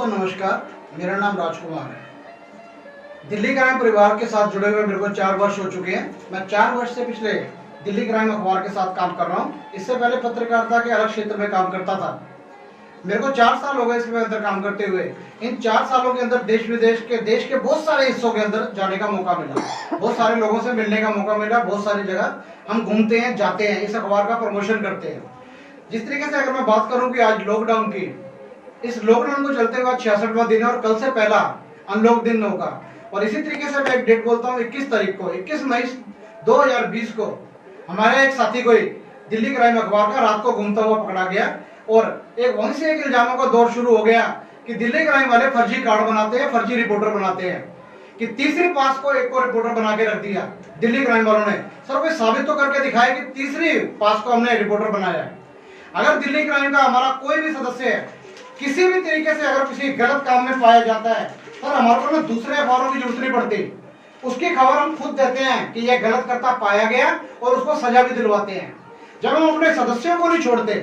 दोस्तों नमस्कार, मेरा नाम राजकुमार है। दिल्ली क्राइम परिवार के साथ जुड़े हुए मेरे को 4 वर्ष हो चुके हैं। मैं 4 वर्ष से पिछले दिल्ली क्राइम अखबार के साथ काम कर रहा हूँ। इससे पहले पत्रकारिता के अलग क्षेत्र में काम करता था। मेरे को 4 साल हो गए इसके अंदर काम करते हुए। इन 4 सालों के अंदर देश विदेश के देश के बहुत सारे हिस्सों के अंदर जाने का मौका मिला, बहुत सारे लोगों से मिलने का मौका मिला, बहुत सारी जगह हम घूमते हैं, जाते हैं, इस अखबार का प्रमोशन करते हैं। जिस तरीके से अगर मैं बात करूं कि आज लॉकडाउन की, इस लॉकडाउन को चलते हुए 66वां दिन है और कल से पहला अनलॉक दिन होगा। और इसी तरीके से मैं एक डेट बोलता हूँ, 21 तारीख को, 21 मई 2020 को हमारे एक साथी को दिल्ली क्राइम अखबार का रात को घूमता हुआ पकड़ा गया और वहीं से एक इल्जामों का दौर शुरू हो गया कि दिल्ली क्राइम वाले फर्जी कार्ड बनाते हैं, फर्जी रिपोर्टर बनाते हैं। कि तीसरी पास को एक को रिपोर्टर बना के रख दिया दिल्ली क्राइम वालों ने। सर कोई साबित तो करके दिखाया कि तीसरी पास को हमने रिपोर्टर बनाया है। अगर दिल्ली क्राइम का हमारा कोई भी सदस्य है किसी भी तरीके से अगर किसी गलत काम में पाया जाता है, सर हमारे को ना दूसरे अखबारों की जरूरत नहीं पड़ती, उसकी खबर हम खुद देते हैं कि यह गलत करता पाया गया और उसको सजा भी दिलवाते हैं। जब हम अपने सदस्यों को नहीं छोड़ते,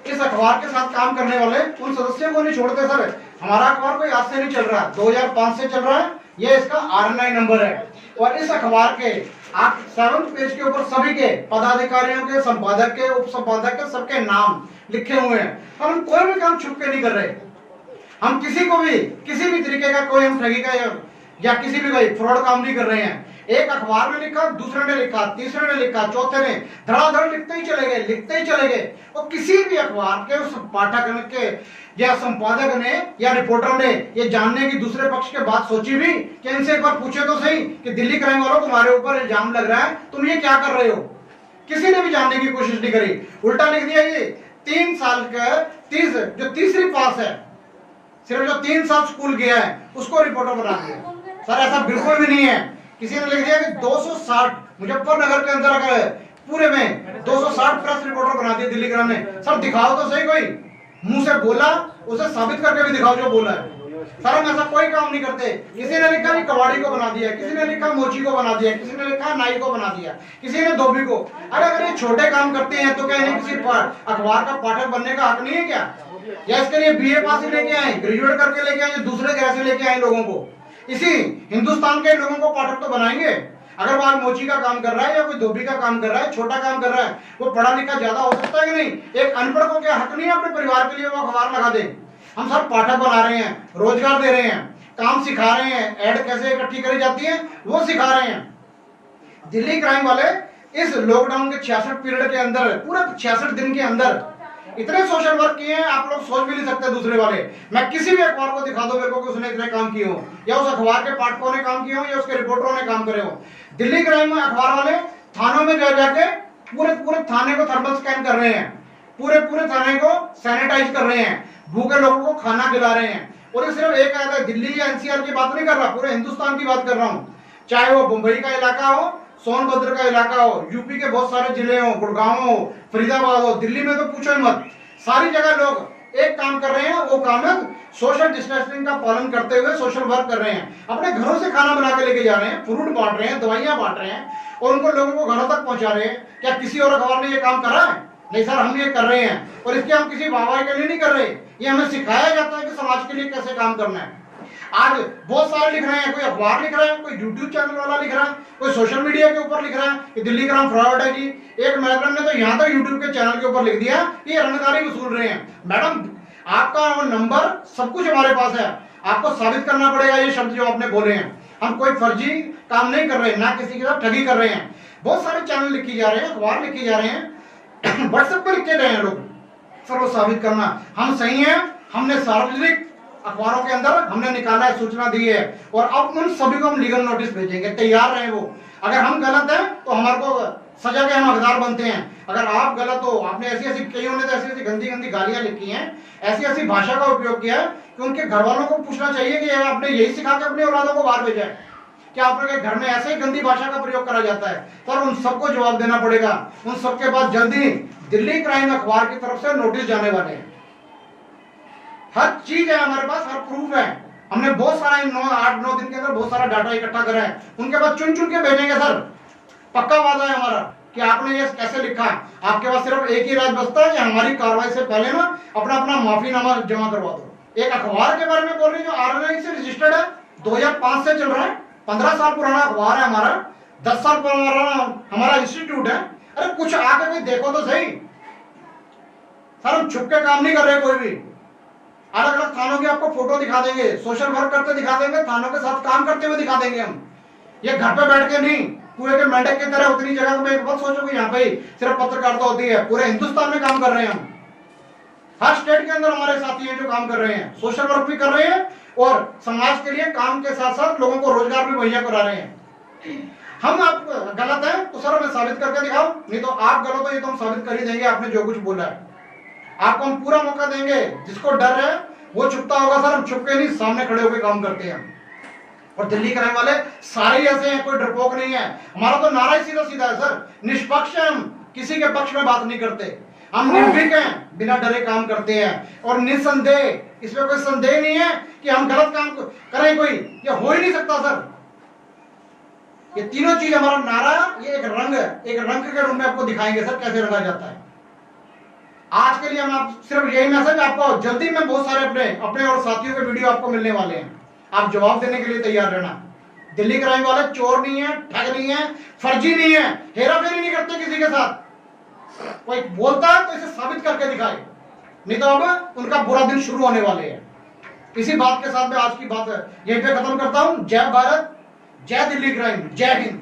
इस अखबार के साथ काम करने वाले उन सदस्यों को नहीं छोड़ते। सर हमारा अखबार कोई आज से नहीं चल रहा, 2005 से चल रहा है, ये इसका RNI नंबर है। और इस अखबार के आप 7 पेज के ऊपर सभी के पदाधिकारियों के, संपादक के, उप संपादक के, सबके नाम लिखे हुए हैं। और हम कोई भी काम छुप के नहीं कर रहे। हम किसी को भी किसी भी तरीके का कोई हम ठगी का या किसी भी कोई फ्रॉड काम नहीं कर रहे हैं। एक अखबार में लिखा, दूसरे ने लिखा, तीसरे ने लिखा, चौथे ने, धड़ाधड़ लिखते ही चले गए, लिखते ही चले गए। और किसी भी अखबार के उस पाठक के या संपादक ने या रिपोर्टर ने ये जानने की दूसरे पक्ष के बात सोची भी कि इनसे एक बार पूछे तो सही कि दिल्ली क्राइम वालों तुम्हारे ऊपर इल्जाम लग रहा है, तुम ये क्या कर रहे हो। किसी ने भी जानने की कोशिश नहीं करी, उल्टा लिख दिया ये 3 साल का जो तीसरी पास है, सिर्फ जो 3 साल स्कूल गया है उसको रिपोर्टर बना दिया। सर ऐसा बिल्कुल भी नहीं है। किसी ने लिख दिया कि 260 मुजफ्फरनगर के अंदर अगर पूरे में 260 प्रेस रिपोर्टर बना दिए दिल्ली क्राइम ने। सर दिखाओ तो सही, कोई मुंह से बोला उसे साबित करके भी दिखाओ जो बोला है। सर हम ऐसा कोई काम नहीं करते। किसी ने लिखा कि कबाड़ी को बना दिया, किसी ने लिखा मोची को बना दिया, किसी ने लिखा नाई को बना दिया, किसी ने धोबी को। अगर ये छोटे काम करते हैं तो क्या इन्हें किसी अखबार का पाठक बनने का हक नहीं है क्या? या इसके लिए BA पास ही लेके आए, ग्रेजुएट करके लेके आए, दूसरे ग्रह से लेके आए लोगों को? इसी हिंदुस्तान के लोगों को पाठक तो बनाएंगे। अगर वो मोची का काम कर रहा है या कोई धोबी का काम कर रहा है, छोटा काम कर रहा है, वो पढ़ा लिखा ज्यादा हो सकता है कि नहीं? एक अनपढ़ को क्या हक नहीं है अपने परिवार के लिए वो अखबार लगा दे? हम सब पाठक बना रहे हैं, रोजगार दे रहे हैं, काम सिखा रहे हैं, ऐड कैसे इकट्ठी करी जाती है वो सिखा रहे हैं। दिल्ली क्राइम वाले इस लॉकडाउन के 66 पीरियड के अंदर, पूरे 66 दिन के अंदर इतने सोशल वर्क किए हैं, आप लोग सोच भी नहीं सकते। दूसरे वाले, मैं किसी भी अखबार को दिखा दो मेरे को कि उसने इतने काम किए हो, या उस अखबार के पाठकों ने काम किए हो, या उसके रिपोर्टरों ने काम करे हो। दिल्ली क्राइम में अखबार वाले थानों में जाके पूरे थाने को थर्मल स्कैन कर रहे हैं, पूरे थाने को सैनिटाइज कर रहे हैं, भूखे लोगों को खाना खिला रहे हैं। और ये सिर्फ एक आया दिल्ली या NCR की बात नहीं कर रहा, पूरे हिंदुस्तान की बात कर रहा हूँ। चाहे वो मुंबई का इलाका हो, सोनभद्र का इलाका हो, यूपी के बहुत सारे जिले हो, गुड़गांव हो, फरीदाबाद हो, दिल्ली में तो पूछो ही मत। सारी जगह लोग एक काम कर रहे हैं, वो काम है सोशल डिस्टेंसिंग का पालन करते हुए सोशल वर्क कर रहे हैं। अपने घरों से खाना बना के लेके जा रहे हैं, फ्रूट बांट रहे हैं, दवाइयां बांट रहे हैं और उनको लोगों को घरों तक पहुंचा रहे हैं। क्या किसी और अखबार ने ये काम करा है? नहीं सर, हम ये कर रहे हैं। और इसके हम किसी वाहवाही के लिए नहीं कर रहे, ये हमें सिखाया जाता है कि समाज के लिए कैसे काम करना है। आज बहुत सारे लिख रहे हैं, कोई अखबार लिख रहा है, कोई YouTube चैनल वाला लिख रहा है, कोई सोशल मीडिया के ऊपर लिख रहा है कि दिल्ली क्राइम फ्रॉड है जी। एक मैडम ने तो यहाँ तक YouTube के चैनल के ऊपर लिख दिया कि ये रंगदारी वसूल रहे हैं। मैडम आपका वो नंबर सब कुछ हमारे पास है, आपको साबित करना पड़ेगा ये शब्द जो आपने बोले हैं। हम कोई फर्जी काम नहीं कर रहे हैं, ना किसी के साथ ठगी कर रहे हैं। बहुत सारे चैनल लिखी जा रहे हैं, अखबार लिखी जा रहे हैं, व्हाट्सएप पे लिखे रहे हैं लोग। सर वो साबित करना हम सही है, हमने सार्वजनिक अखबारों के अंदर हमने निकाला है, सूचना दी है और अब उन सभी को हम लीगल नोटिस भेजेंगे, तैयार रहे वो। अगर हम गलत हैं तो हमारे को सजा के हम हकदार बनते हैं। अगर आप गलत हो, आपने ऐसी कईयों ने तो ऐसी गंदी गालियां लिखी हैं, ऐसी भाषा का उपयोग किया है कि उनके घर वालों को पूछना चाहिए कि आपने यही सिखा के अपने औलादों को बाहर भेजा है कि आप लोग के घर में ऐसे ही गंदी भाषा का प्रयोग करा जाता है। पर उन सबको जवाब देना पड़ेगा। उन सबके बाद जल्दी दिल्ली क्राइम अखबार की तरफ से नोटिस जाने वाले हैं। हर चीज है हमारे पास, हर प्रूफ है। हमने बहुत सारा 8-9 दिन के अंदर बहुत सारा डाटा इकट्ठा करा है, उनके बाद चुन के भेजेंगे। सर पक्का वादा है हमारा कि आपने ये कैसे लिखा है। आपके पास सिर्फ एक ही राज बचता है कि हमारी कार्रवाई से पहले ना अपना माफीनामा जमा करवा दो। एक अखबार के बारे में बोल रही जो आरएनआई से रजिस्टर्ड है, 2005 से चल रहा है, 15 साल पुराना अखबार है हमारा, 10 साल पुराना हमारा इंस्टीट्यूट है। अरे कुछ आके कोई देखो तो सही सर, हम छुप के काम नहीं कर रहे कोई भी। अलग अलग थानों की आपको फोटो दिखा देंगे, सोशल वर्क करते दिखा देंगे, थानों के साथ काम करते हुए दिखा देंगे हम। ये घर पे बैठ के नहीं, पूरे के मेंढक की तरह उतनी जगह में एक बात सोचो कि यहाँ पे सिर्फ पत्रकारिता होती है, पूरे हिंदुस्तान में काम कर रहे हैं हम। हर स्टेट के अंदर हमारे साथी हैं जो काम कर रहे हैं, सोशल वर्क भी कर रहे हैं और समाज के लिए काम के साथ साथ लोगों को रोजगार भी मुहैया करा रहे हैं। हम आप गलत हैं तो सर हमें साबित करके दिखाओ, नहीं तो आप गलत हो ये तो हम साबित कर ही देंगे आपने जो कुछ बोला है। आपको हम पूरा मौका देंगे। जिसको डर है वो छुपता होगा सर, हम छुप के नहीं, सामने खड़े होकर काम करते हैं। और दिल्ली क्राइम वाले सारे ही ऐसे हैं, कोई डरपोक नहीं है। हमारा तो नारा ही सीधा सीधा है सर, निष्पक्ष है, हम किसी के पक्ष में बात नहीं करते, हम निर्भीक हैं, बिना डरे काम करते हैं और निसंदेह, इसमें कोई संदेह नहीं है कि हम गलत काम करें कोई, ये हो ही नहीं सकता सर। ये तीनों चीज हमारा नारा, ये एक रंग के रूप में आपको दिखाएंगे सर कैसे रंगा जाता है। आज के लिए हम आप सिर्फ यही मैसेज, आपको जल्दी में बहुत सारे अपने और साथियों के वीडियो आपको मिलने वाले हैं, आप जवाब देने के लिए तैयार रहना। दिल्ली क्राइम वाले चोर नहीं है, ठग नहीं है, फर्जी नहीं है, हेराफेरी नहीं करते किसी के साथ। कोई बोलता है तो इसे साबित करके दिखाए, नहीं तो अब उनका बुरा दिन शुरू होने वाले हैं। इसी बात के साथ मैं आज की बात यहीं पे खत्म करता हूं। जय भारत, जय दिल्ली क्राइम, जय हिंद।